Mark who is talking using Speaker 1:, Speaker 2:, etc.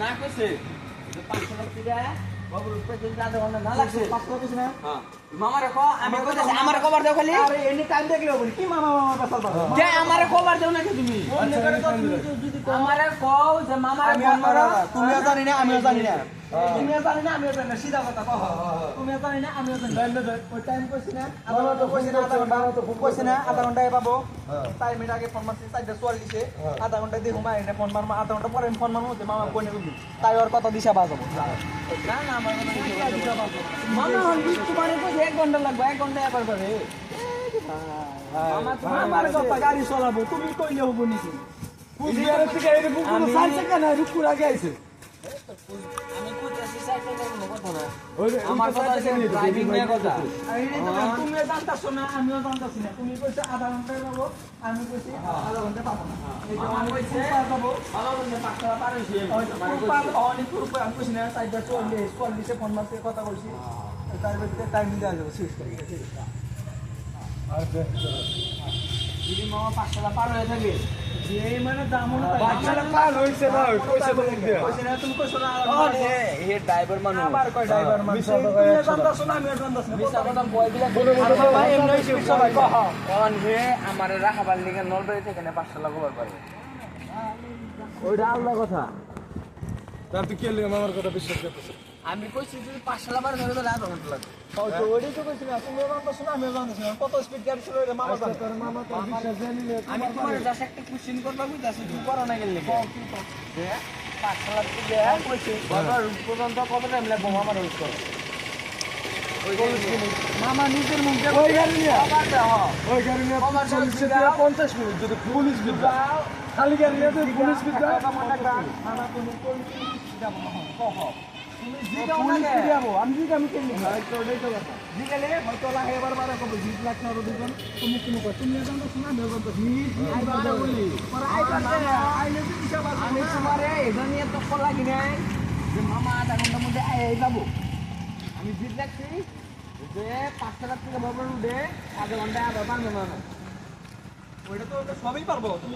Speaker 1: না কইছে 500 টাকা বাবুর উপরে যদি আধা ঘন্টা না লাগছে
Speaker 2: 500 কিছু না
Speaker 1: হ্যাঁ মামারে কো আমি কইতাছি আমারে কভার দাও খালি
Speaker 2: আরে এনি টাইম দেখলে বলি কি মামা মামা কথা বলবা
Speaker 1: যে আমারে কভার দাও নাকি তুমি
Speaker 2: অন্য করে তো তুমি যদি
Speaker 1: আমারে কও যে মামারে ফোন মারো
Speaker 2: তুমিও জানি না আমিও জানি না তুমিও জানি না আমিও জানি না সিধা কথা কহ তুমিও জানি না আমিও জানি না ওই টাইম কইছি না আধা ঘন্টা কইছি না আধা ঘন্টায় পাবো টাইম এর আগে ফোন মারছি 4:44 দিছে আধা ঘন্টা দিয়ে ঘুমাই না ফোন মারমা আধা ঘন্টা পরে ফোন মারমু যে মামা কোনে গেলি তাই ওর কথা দিশা বাজাবো
Speaker 1: না না আমার কথা দিশা বাজাবো মামা হল বিস্তু মানে কই 1 ঘন্টা লাগবে 1 ঘন্টা একবার করে
Speaker 2: মামা আমার কথা গাড়ি চালাবো তুমি কইলে হবো নাকি কুচবিহারের থেকে এরকম কোনো 4 চাকা না রুকুর আগে আইছে
Speaker 1: আমি কইতাছি সাইকেলের কোনো কথা না
Speaker 2: আমার কথা আছে
Speaker 1: ড্রাইভিং এর কথা
Speaker 2: তুমি জানতাছো না আমিও জানতাছি না তুমি কইছো আধা ঘন্টায় যাবো আমি কইছি আধা ঘন্টা পাবো না এই যে আমি কইছি যাবো
Speaker 1: ভালো বন্ধু 5 টাকা পার হইছে
Speaker 2: অনেক রূপে আমি কইছি না 4:40 ফোন মারতে কথা বলছি তার ভিতরে টাইম দেওয়া যাবে সুইচ করে ঠিক আছে
Speaker 1: যদি মামা 5 টাকা পার হয়ে থাকে
Speaker 2: এই মানে দামও না
Speaker 3: বাচ্চারা পার হইছে না কইছে বলে দিয়া
Speaker 2: কইছে না তুমি কইছো না
Speaker 1: এ ড্রাইভার মানুষ
Speaker 2: আবার কয় ড্রাইভার মানুষ তুমি জানতাছো না আমিও জানতাছি না
Speaker 1: মিছা কথা বই দিলা
Speaker 2: ভাই এমনি হইছে সবাই কহ
Speaker 1: কারণ হে আমারে রাখাবার লিগে নলবাড়ি থেকে না 5 টাকা কভার পারে ওইটা আলাদা কথা
Speaker 3: তার তুই কেলে আমার কথা বিশ্বাস করতেছ
Speaker 1: আমি কইছি যদি 5 টাকা পার ধরে তাহলে আধা ঘন্টা লাগবে
Speaker 2: ওইটাই তো কইছি না তুমি জানতাছো না আমিও জানতাছি না কত স্পিড গাড়ি ছিল রে মামা জানে
Speaker 3: তোর মামা তো বিশ্বাস জানিলে
Speaker 1: আমি তোমার জাস্ট একটা কোশ্চেন করবা কইতাছি তুমি করো না গেলে যে 5 টাকা দিলে কইছে বাবা পর্যন্ত কত টাইম লাগবে আমার রোজ করো
Speaker 2: মামা নিজের মুখে
Speaker 3: ওই গাড়ি নিয়ে
Speaker 1: আবার দাও
Speaker 3: ওই গাড়ি নিয়ে 40 থেকে 50 মিনিট যদি ফুল স্পিড খালি গাড়ি নিয়ে ফুল স্পিড দাও
Speaker 2: মামা তুমি কোন যাব না কহ তুমি জিগাও
Speaker 3: ফুল
Speaker 2: না
Speaker 3: স্পিড যাবো আমি যদি আমি কেন
Speaker 2: ওইটাই তো কথা জিগালে হয়তো লাহে এবার বারে কব জিত লাখ না দুজন তুমি কোনো কই তুমি জানতাছো না আমিও জানতাছি আইবার বলি পরে আইলে তো হিসাব আছে
Speaker 1: আমি তোমারে এটা নিয়ে তো কল লাগি নাই যে মামা আধা ঘন্টার মধ্যে আই যাবো আমি জিত রাখছি যে 5 টাকা থেকে বাবার উঠে আধা ঘন্টায় আধা পারবে না
Speaker 2: ওইটা তো সবই পারবো তুমি